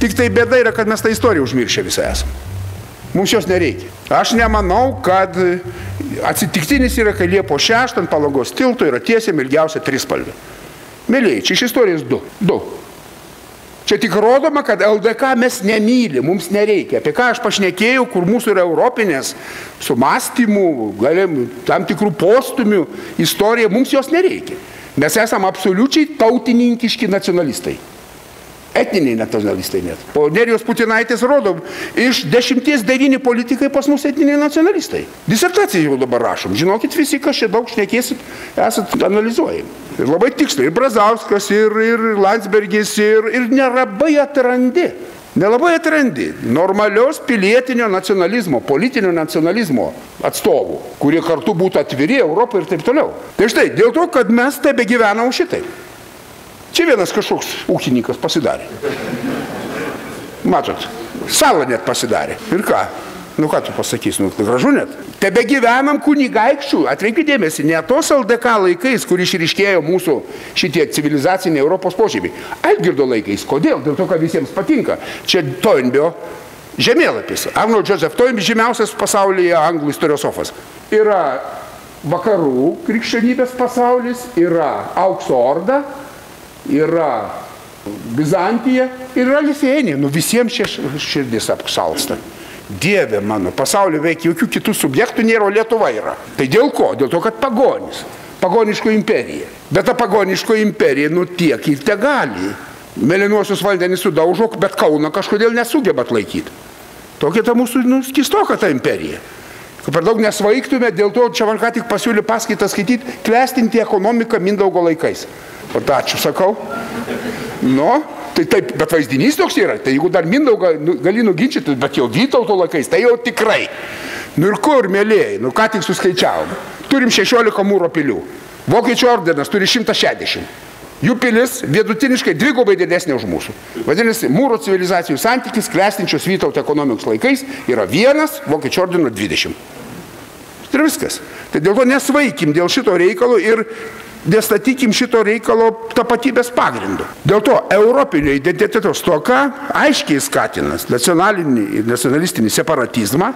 Tik tai bėda yra, kad mes tą istoriją užmiršę visą esam. Mums jos nereikia. Aš nemanau, kad atsitiktinis yra, kai Liepos 6 ant Palangos tilto yra tiesiam ilgiausia trispalvė. Mėlyje, čia iš istorijos du. Čia tik rodoma, kad LDK mes nemyli, mums nereikia. Apie ką aš pašnekėjau, kur mūsų yra europinės su mąstymu, tam tikrų postumių istorija, mums jos nereikia. Mes esam absoliučiai tautininkiški nacionalistai. Etniniai nacionalistai net. Po Nerijos Putinaitės rodo, iš 10-9 politikai pas mus etniniai nacionalistai. Disertaciją jau dabar rašom. Žinokit visi, kas čia daug šnekėsit, esat analizuojami. Ir labai tiksliai. Ir Brazauskas, ir Landsbergis, ir nelabai atrandi. Nelabai atrandi normalios pilietinio nacionalizmo, politinio nacionalizmo atstovų, kurie kartu būtų atviri Europai ir taip toliau. Tai štai, dėl to, kad mes tebe gyvenam šitai. Čia vienas kažkoks ūkininkas pasidarė. Matot, salą net pasidarė. Ir ką? Nu ką tu pasakysi, nu gražu net. Tebe gyvenam kunigaikščių, atkreipkite dėmesį, ne tos LDK laikais, kur išryškėjo mūsų šitie civilizaciniai Europos požymiai. Algirdo laikais. Kodėl? Dėl to, kad visiems patinka. Čia Toynbee žemėlapis. Arnold Joseph Toynbee žymiausias pasaulyje anglų istoriosofas. Yra vakarų krikščionybės pasaulis, yra Aukso Orda, yra Bizantija ir yra Lithuanija. Nu visiems širdis apsalsta. Dieve mano, pasaulio veikia jokių kitų subjektų nėra, o Lietuva yra. Tai dėl ko? Dėl to, kad pagonis. Pagoniško imperija. Bet ta pagoniško imperija, nu tiek ir te gali. Mėlynuosius vandenys sudaužo, bet Kauną kažkodėl nesugeba atlaikyti. Tokia ta mūsų skistoka ta imperija. Per daug nesvaiktume, dėl to čia man ką tik pasiūlė paskaitą skaityti, klestinti ekonomiką Mindaugo laikais. Vat ačiū, sakau. Nu, tai taip, bet vaizdinys toks yra. Tai jeigu dar Mindaugą gali nuginčyti, bet jau Vytauto laikais, tai jau tikrai. Nu ir kur, mėlėjai, nu ką tik suskaičiavom. Turim 16 mūro pilių. Vokiečių ordinas turi 160. Jų pilis vidutiniškai dvigubai didesnė už mūsų. Vadinasi, mūro civilizacijų santykis klestinčios Vytauto ekonomikos laikais yra 1, Vokiečių ordino 20. Tai viskas. Tai dėl to nesvaikim dėl šito reikalo ir nestatykim šito reikalo tapatybės pagrindu. Dėl to europinio identiteto stoka aiškiai skatinas nacionalistinį separatizmą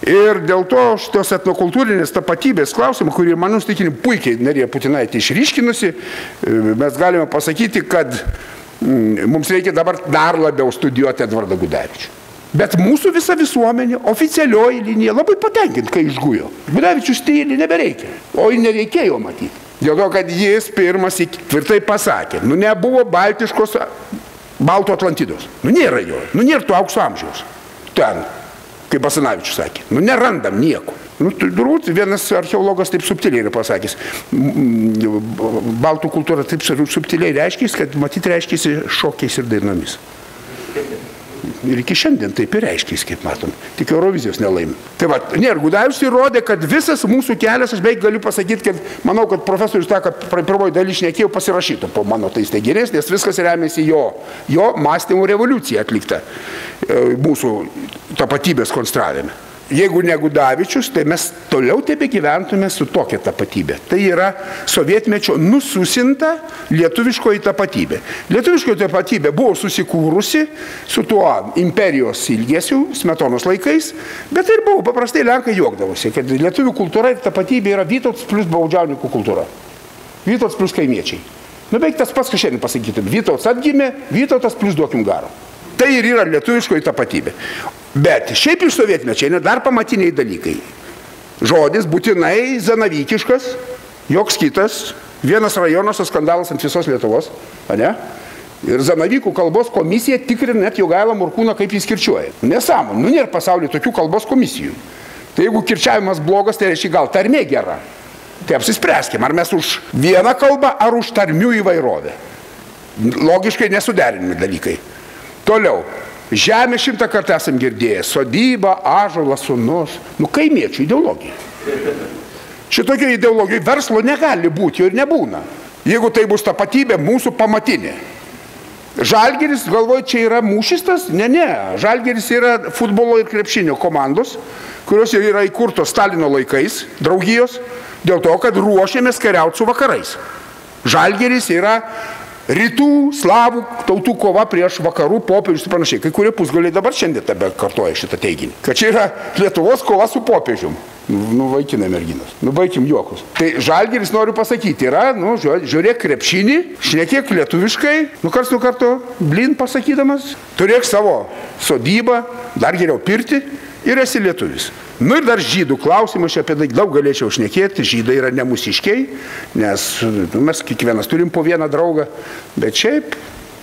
ir dėl to šitos etnokultūrinės tapatybės klausimų, kurį mano įsitikinimu puikiai Nerija Putinaitė išryškinusi, mes galime pasakyti, kad mums reikia dabar dar labiau studijuoti Edvardą Gudavičių. Bet mūsų visa visuomenė, oficialioji linija labai patenkinti, kai išgujo. Gudavičių stylį nebereikia, o jį nereikėjo matyti. Dėl to, kad jis pirmas tvirtai pasakė, nu nebuvo baltiškos Baltų Atlantidos. Nu nėra jo, nu nėra to aukso amžiaus. Ten, kaip Basanavičius sakė, nu nerandam nieko. Nu, turbūt vienas archeologas taip subtiliai yra pasakęs. Baltų kultūra taip subtiliai reiškės, kad matyt reiškėsi šokiais ir dainomis. Ir iki šiandien taip ir reiškės, kaip matom. Tik Eurovizijos nelaimė. Tai va, Gudavičius įrodė, kad visas mūsų kelias, aš beveik galiu pasakyti, kad manau, kad profesorius tą, kad pirmoji daly šnekėjau, pasirašytų po mano tais teiginės, nes viskas remiasi jo mąstymų revoliucija atlikta mūsų tapatybės konstravime. Jeigu ne Gudavičius, tai mes toliau tebe gyventume su tokia tapatybė. Tai yra sovietmečio nususinta lietuviškoji tapatybė. Lietuviškoji tapatybė buvo susikūrusi su tuo imperijos ilgesiu, Smetonos laikais, bet ir buvo, paprastai Lenkai juokdavosi, kad lietuvių kultūra ir tapatybė yra Vytautas plus baudžiauninkų kultūra. Vytautas plus kaimiečiai. Nu, beveik tas pats, ką šiandien pasakytum. Vytautas atgimė, Vytautas plus duokim garo. Tai ir yra lietuviškoji tapatybė. Bet šiaip iš sovietmečio eina dar pamatiniai dalykai. Žodis būtinai zanavykiškas, joks kitas, vienas rajonas skandalas ant visos Lietuvos, ne? Ir Zanavykų kalbos komisija tikrina net Jogailą Morkūną, kaip jis kirčiuoja. Nesąmonė, nu nėra pasaulyje tokių kalbos komisijų. Tai jeigu kirčiavimas blogas, tai reiškia gal tarmė gera. Tai apsispręskim, ar mes už vieną kalbą, ar už tarmių įvairovę. Logiškai nesuderinami dalykai. Toliau. Žemė 100 kartą esam girdėję. Sodyba, ąžuolas, sūnus. Nu, kaimiečių ideologija. Šitokio ideologijų verslo negali būti, jo ir nebūna. Jeigu tai bus tapatybė, mūsų pamatinė. Žalgiris, galvoju, čia yra mūšistas? Ne. Žalgiris yra futbolo ir krepšinio komandos, kurios jau yra įkurtos Stalino laikais, draugijos, dėl to, kad ruošiamės kariauti su vakarais. Žalgiris yra Rytų, slavų tautų kova prieš vakarų popiežius ir panašiai. Kai kurie pusgaliai dabar šiandien tebe kartoja šitą teiginį. Kad čia yra Lietuvos kova su popiežium. Vaikina merginas. Baikim juokus. Tai Žalgiris, noriu pasakyti, yra, žiūrėk krepšinį, šnekėk lietuviškai, karts nuo karto, blin pasakydamas, turėk savo sodybą, dar geriau pirti ir esi lietuvis. Ir dar žydų klausimas, aš apie tai daug galėčiau šnekėti, žydai yra ne mūsiškiai, nes mes kiekvienas turim po vieną draugą, bet šiaip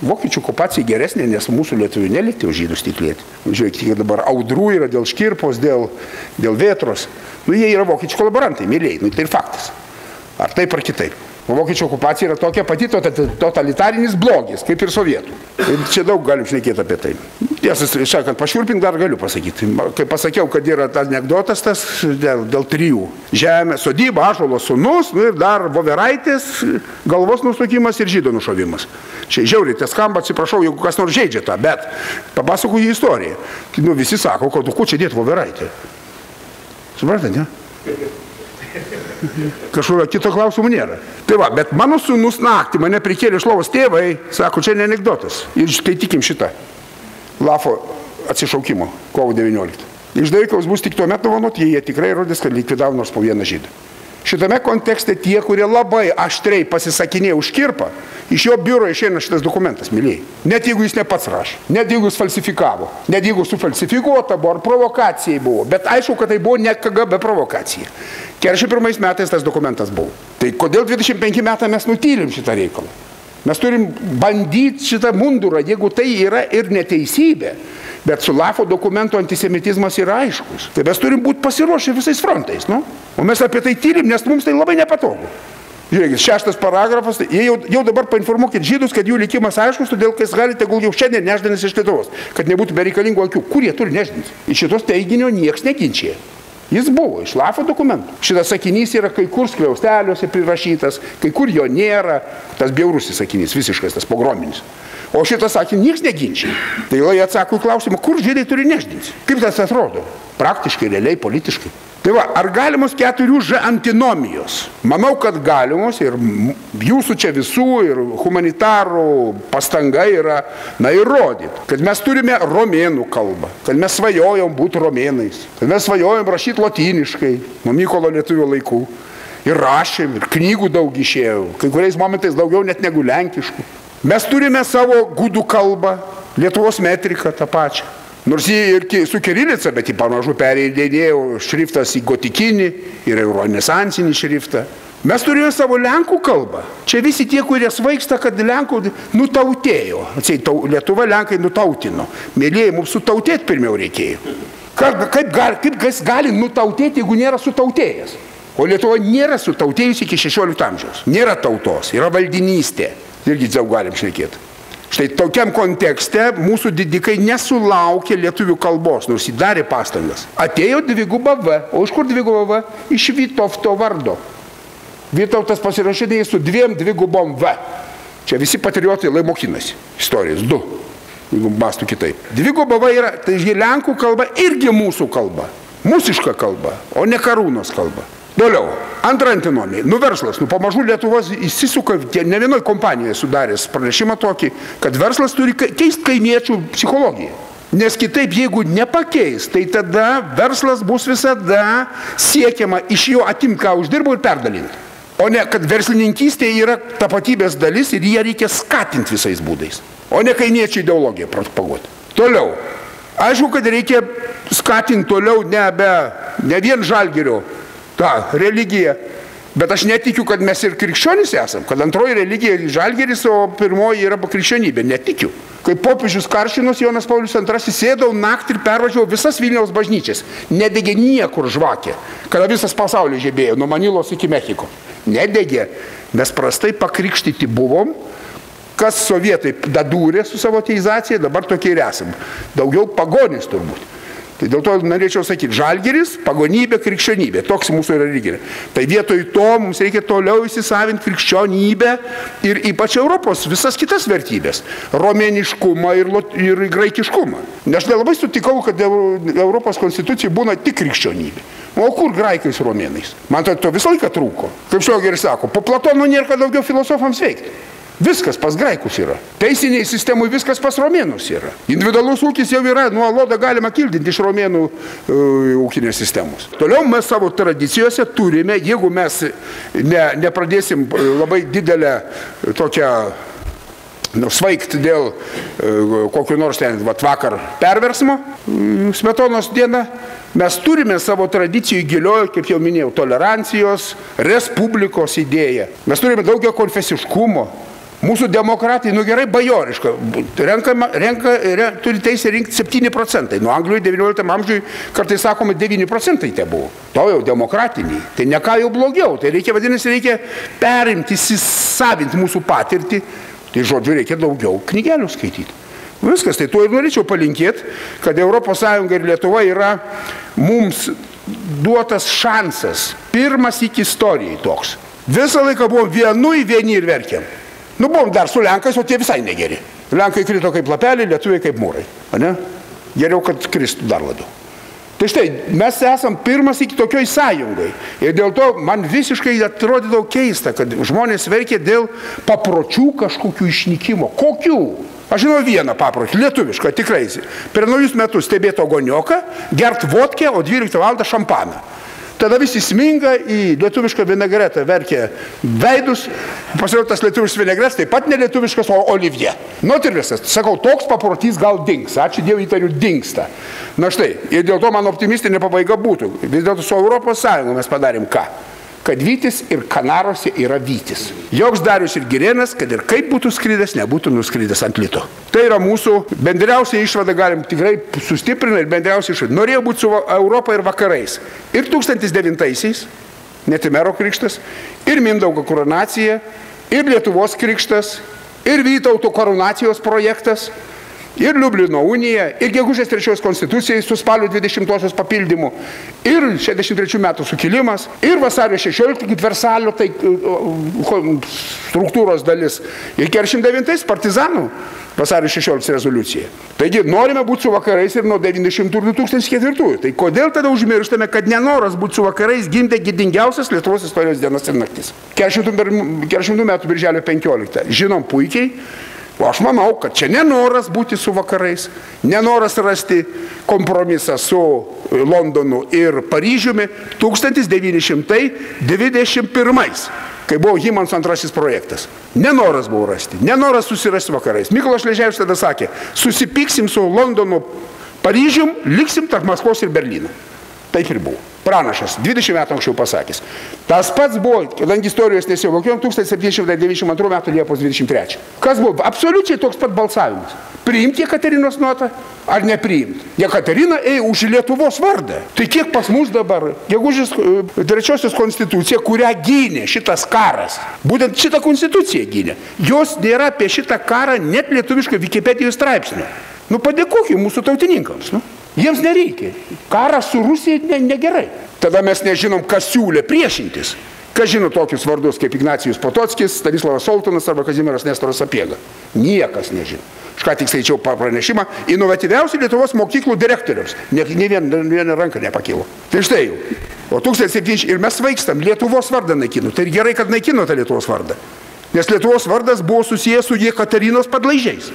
vokiečių okupacija geresnė, nes mūsų lietuvių nelikti, o žydus tiklėti. Žiūrėkite, dabar audrų yra dėl škirpos, dėl vėtros. Jie yra vokiečių kolaborantai, mėlyjei, tai ir faktas. Ar taip ar kitaip. Vokiečių okupacija yra tokia pati totalitarinis blogis, kaip ir sovietų. Ir čia daug galim šnekėti apie tai. Tiesą sakant, pašiurpint dar galiu pasakyti. Kai pasakiau, kad yra anekdotas tas dėl trijų. Žemė, sodyba, ąžuolo sūnus, ir dar voveraitės, galvos nusukimas ir žydo nušovimas. Čia žiauriai, tai skamba, atsiprašau, jeigu kas nors žaidžia tą, bet papasakoju istoriją. Visi sako, kad kuo čia dėti voveraitę? Suprantate, ne? Kažkokio kito klausimų nėra. Tai va, bet mano sūnus naktį mane prikėlė iš lovos, tėvai, sako, čia ne anekdotas. Ir skaitykim šitą. Lafo atsišaukimo, kovo 19. Išdavikams bus tik tuo metu dovanoti, jie tikrai rodys, kad likvidavo nors po vieną žydą. Šitame kontekste tie, kurie labai aštriai pasisakinėjo už Škirpą, iš jo biuro išeina šitas dokumentas, mylėjai. Net jeigu jis ne pats rašė, net jeigu jis falsifikavo, net jeigu sufalsifikuota buvo, ar provokacijai buvo, bet aišku, kad tai buvo ne KGB provokacija. 41 metais tas dokumentas buvo. Tai kodėl 25 metai mes nutylim šitą reikalą? Mes turim bandyti šitą mundurą, jeigu tai yra ir neteisybė, bet su Lafo dokumento antisemitizmas yra aiškus. Tai mes turim būti pasiruošę visais frontais, nu? O mes apie tai tyrim, nes mums tai labai nepatogu. Žiūrėkit, 6 paragrafas, jie jau dabar painformuokit žydus, kad jų likimas aiškus, todėl kad galite gal jau šiandien neždanis iš Lietuvos, kad nebūtų bereikalingų akių. Kur jie turi neždanis? Iš šitos teiginio nieks neginčia. Jis buvo iš Lafo dokumentų. Šitas sakinys yra kai kur skliausteliuose prirašytas, kai kur jo nėra. Tas bjaurusis sakinys, visiškas, tas pogrominis. O šitas sakinys nieks neginčia. Tai jie atsako į klausimą, kur žydai turi nešdinti. Kaip tas atrodo? Praktiškai, realiai, politiškai. Tai va, ar galimos 4Ž antinomijos? Manau, kad galimos ir jūsų čia visų ir humanitarų pastanga yra, įrodyti, kad mes turime romėnų kalbą, kad mes svajojom būti romėnais, kad mes svajojom rašyti lotyniškai nuo Mykolo Lietuvio laikų. Ir rašėm, ir knygų daug išėjo, kai kuriais momentais daugiau net negu lenkiškų. Mes turime savo gudų kalbą, Lietuvos metriką tą pačią. Nors jį ir su kirilica, bet jį pamažu perėdėjo šriftas į gotikinį ir renesansinį šriftą. Mes turėjome savo lenkų kalbą. Čia visi tie, kurie svaigsta, kad lenkų nutautėjo. Lietuva lenkai nutautino. Mėlėjai, mums sutautėti pirmiau reikėjo. Kaip gali nutautėti, jeigu nėra sutautėjęs? O Lietuva nėra sutautėjusi iki 16 amžiaus. Nėra tautos, yra valdinystė. Irgi daug galim šnekėti. Štai tokiam kontekste mūsų didikai nesulaukė lietuvių kalbos, nors jį darė pastangas. Atėjo dviguba V. O iš kur dviguba V? Iš Vytauto vardo. Vytautas pasirašydėjo su 2 dvigubom V. Čia visi patriotai lai mokinasi. Istorijas 2. Jeigu mastų kitaip. Dviguba V yra, tai lenkų kalba irgi mūsų kalba. Mūsiška kalba, o ne Karūnos kalba. Toliau, antra antinomija. Verslas. Pamažu Lietuvos įsisuka, ne vienoj kompanijoje sudaręs pranešimą tokį, kad verslas turi keisti kaimiečių psichologiją. Nes kitaip, jeigu nepakeis, tai tada verslas bus visada siekiama iš jo atimti, ką uždirbo ir perdalinti. O ne, kad verslininkystė yra tapatybės dalis ir ją reikia skatinti visais būdais. O ne kaimiečių ideologiją propaguoti. Toliau. Aišku, kad reikia skatinti toliau ne vien Žalgirio tą religiją, bet aš netikiu, kad mes ir krikščionys esam, kad antroji religija yra Žalgiris, o pirmoji yra krikščionybė. Netikiu. Kai popiežius Karšinas Jonas Paulius II sėdau naktį ir pervažiavo visas Vilniaus bažnyčias. Nedegė niekur žvakė, kada visas pasaulis žibėjo, nuo Manilos iki Mechiko. Nedegė. Mes prastai pakrikštyti buvom, kas sovietai dadūrė su savo ateizacija, dabar tokie ir esam. Daugiau pagonis turbūt. Tai dėl to norėčiau sakyti, Žalgiris, pagonybė, krikščionybė. Toks mūsų yra religija. Tai vietoj to mums reikia toliau įsisavinti krikščionybę ir ypač Europos visas kitas vertybės. Romėniškumą ir graikiškumą. Aš nelabai sutikau, kad Europos konstitucijai būna tik krikščionybė. O kur graikai su romėnais? Man to visą laiką trūko. Kaip Šliogeris sako, po Platono nėra ką daugiau filosofams veikti. Viskas pas graikus yra. Teisiniai sistemui viskas pas romėnus yra. Individualus ūkis jau yra, nuo alodą galima kildinti iš romėnų ūkinės sistemos. Toliau mes savo tradicijose turime, jeigu mes nepradėsim labai didelę tokią svaigti dėl kokiu nors ten vakar perversmo, Smetonos diena, mes turime savo tradicijų gilioje, kaip jau minėjau, tolerancijos, respublikos idėją. Mes turime daugiau konfesiškumo. Mūsų demokratai, gerai, bajoriška, turi teisę rinkti 7%. Nuo Anglijoje 19 amžiuje kartais sakoma 9% te buvo. To jau demokratiniai. Tai ne ką jau blogiau. Tai reikia perimti, įsisavinti mūsų patirtį. Tai žodžiu, reikia daugiau knygelių skaityti. Viskas, tai tuo ir norėčiau palinkėti, kad ES ir Lietuva yra mums duotas šansas. Pirmas iki istorijai toks. Visą laiką buvom vieni ir verkėm. Buvom dar su Lenkais, o tie visai negeri. Lenkai krito kaip lapeliai, lietuviai kaip mūrai. Ne? Geriau, kad kristų dar labiau. Tai štai, mes esam pirmas iki tokioj sąjungai. Ir dėl to man visiškai atrodydavo keista, kad žmonės verkė dėl papročių kažkokių išnykimo. Kokių? Aš žinau vieną paprotį, lietuvišką, tikrai. Per naujus metus stebėti ogonioką, gert vodkę, o 12 valandą šampaną. Tada visi sminga į lietuvišką vinegretą, verkia veidus, pasirodo tas lietuviškas vinegretas, taip pat ne lietuviškas, o olivier. Ir visas, sakau, toks paprotys gal dings, ačiū Dievui įtariu, dingsta. Na štai, ir dėl to man optimistinė pabaiga būtų. Vis dėlto su Europos Sąjunga mes padarėm ką? Kad Vytis ir Kanarose yra Vytis. Joks Darius ir Girėnas, kad ir kaip būtų skridęs, nebūtų nuskridęs ant lito. Tai yra mūsų bendriausia išvada, galim tikrai sustiprinti ir bendriausia išvada. Norėjo būti su Europa ir vakarais. Ir 1009-aisiais, Netimero krikštas, ir Mindaugo koronacija, ir Lietuvos krikštas, ir Vytauto koronacijos projektas, ir Liublino unija, ir gegužės 3 konstitucijai su spalio 20-osios papildymu, ir 63 metų sukilimas, ir vasario 16 Versalio struktūros dalis, ir 49 partizanų vasario 16 rezoliucija. Taigi norime būti su vakarais ir nuo 90 ir 2004. Tai kodėl tada užmirštame, kad nenoras būti su vakarais gimdė gėdingiausias Lietuvos istorijos dienas ir naktis. 40 metų birželio 15. Žinom puikiai. O aš manau, kad čia nenoras būti su vakarais, nenoras rasti kompromisą su Londonu ir Paryžiumi 1921, kai buvo Himans antrasis projektas. Nenoras buvo rasti, nenoras susirasti vakarais. Mykolas Šleževičius tada sakė, susipyksim su Londonu, Paryžium, liksim tarp Maskvos ir Berlyno. Taip ir buvo. Pranašas, 20 metų anksčiau pasakęs. Tas pats buvo, kadangi istorijos nesivokėjom, 1792 metų Liepos 23. Kas buvo? Absoliučiai toks pat balsavimas. Priimti Jekaterinos notą ar nepriimti? Jekaterina ėjo už Lietuvos vardą. Tai kiek pas mus dabar? Gegužės 3 konstitucija, kurią gynė šitas karas. Būtent šitą konstituciją gynė. Jos nėra apie šitą karą net lietuviškai Wikipedijos straipsnio. Padėkokime mūsų tautininkams. Jiems nereikia. Karas su Rusija negerai. Tada mes nežinom, kas siūlė priešintis. Kas žino tokius vardus kaip Ignacijus Potockis, Stanislavas Soltonas arba Kazimieras Nestoras Sapiega? Niekas nežino. Aš ką tik skaičiau pranešimą inovatyviausių Lietuvos mokyklų direktoriams. Ne viena ranka nepakilo. Tai štai jau. O 1700 ir mes svaikstam Lietuvos vardą naikinu. Tai gerai, kad naikino tą Lietuvos vardą. Nes Lietuvos vardas buvo susijęs su Jekaterinos padlaižiais.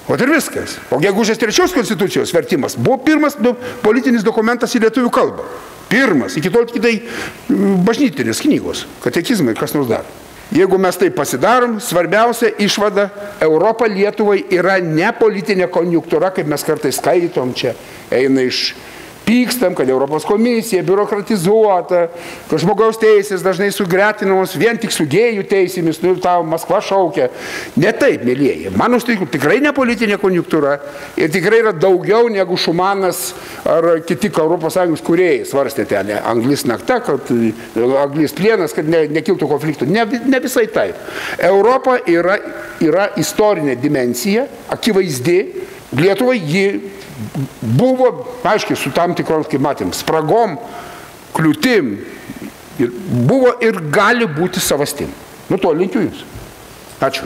O ir viskas. O gegužės 3 konstitucijos vertimas buvo pirmas politinis dokumentas į lietuvių kalbą. Pirmas. Iki tol tik tai bažnytinės knygos, katekizmai, kas nors dar. Jeigu mes tai pasidarom, svarbiausia išvada Europa Lietuvai yra ne politinė konjunktūra, kaip mes kartais skaitom čia, eina iš pykstam, kad Europos komisija biurokratizuota, kad žmogaus teisės dažnai sugretinamos vien tik su gėjų teisėmis, tau Maskva šaukia. Ne taip, mėlieji. Mano stiklų tikrai ne politinė konjunktūra ir tikrai yra daugiau negu Šumanas ar kiti Europos Sąjungos kūrėjai svarstė ten. Anglis nakta, kad anglis plienas, kad nekiltų konfliktų. Ne visai taip. Europa yra istorinė dimensija, akivaizdi. Lietuvai ji buvo, aiškiai, su tam tikrom, kaip matėm, spragom, kliūtim, buvo ir gali būti savastim. To linkiu jums. Ačiū.